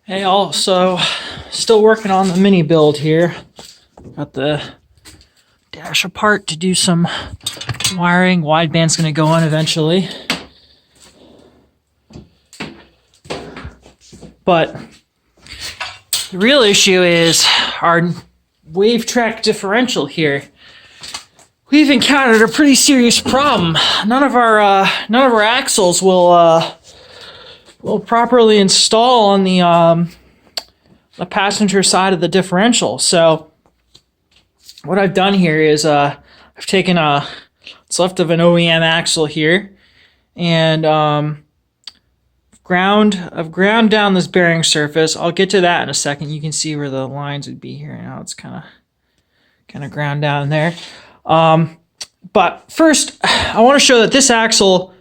Hey, also still working on the mini build here. Got the dash apart to do some wiring. Wideband's going to go on eventually. But the real issue is our Wavetrac differential here. We've encountered a pretty serious problem. None of our axles will properly install on the passenger side of the differential. So what I've done here is I've taken what's left of an OEM axle here, and I've ground down this bearing surface. I'll get to that in a second. You can see where the lines would be here. Now it's kind of ground down there. But first, I want to show that this axle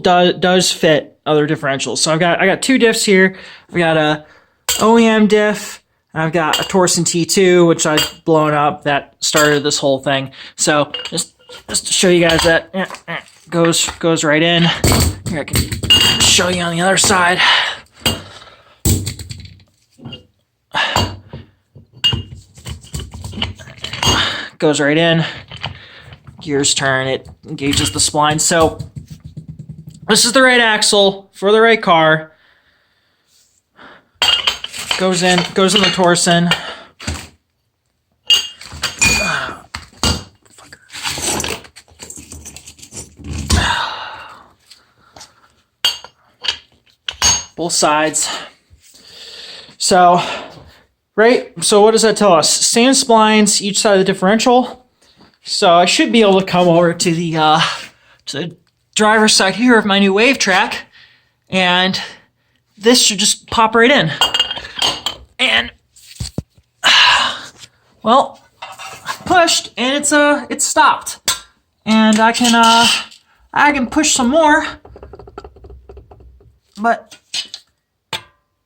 does fit other differentials. So I got two diffs here. I've got a OEM diff, and I've got a Torsen T2, which I've blown up. That started this whole thing. So just to show you guys that goes right in. Here, I can show you on the other side. Goes right in. Gears turn, it engages the spline. So this is the right axle for the right car. Goes in the Torsen. Both sides. So what does that tell us? Same splines each side of the differential. So I should be able to come over to the driver's side here of my new Wavetrac, and this should just pop right in. And well, I pushed and it's stopped. And I can push some more, but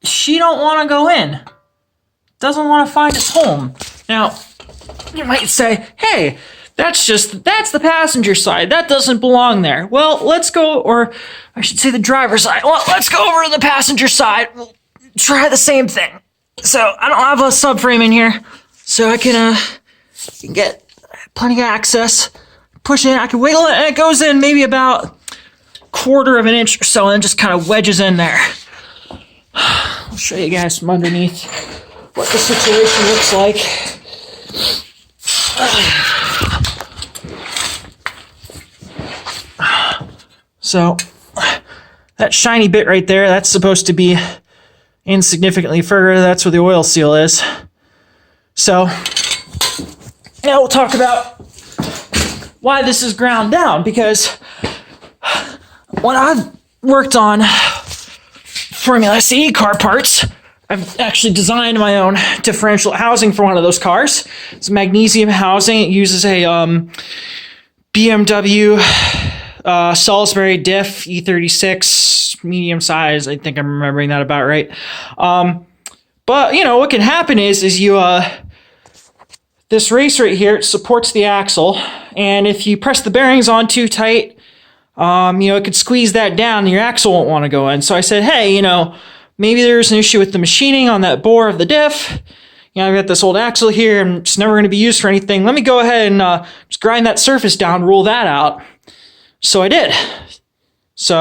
she don't want to go in. Doesn't want to find its home. Now, you might say, hey, that's the passenger side. That doesn't belong there. Well, let's go, or I should say the driver's side. Well, let's go over to the passenger side. We'll try the same thing. So I don't have a subframe in here, so I can get plenty of access. Push it, I can wiggle it, and it goes in maybe about 1/4 of an inch or so, and just kind of wedges in there. I'll show you guys from underneath what the situation looks like. So that shiny bit right there, that's supposed to be insignificantly further. That's where the oil seal is. So now we'll talk about why this is ground down, because when I've worked on Formula CE car parts, I've actually designed my own differential housing for one of those cars. It's a magnesium housing. It uses a BMW Salisbury diff E36 medium size. I think I'm remembering that about right. But you know what can happen is you this race right here, it supports the axle, and if you press the bearings on too tight, it could squeeze that down and your axle won't want to go in. So I said, hey, maybe there's an issue with the machining on that bore of the diff. I've got this old axle here and it's never going to be used for anything. Let me go ahead and just grind that surface down, rule that out. So I did. So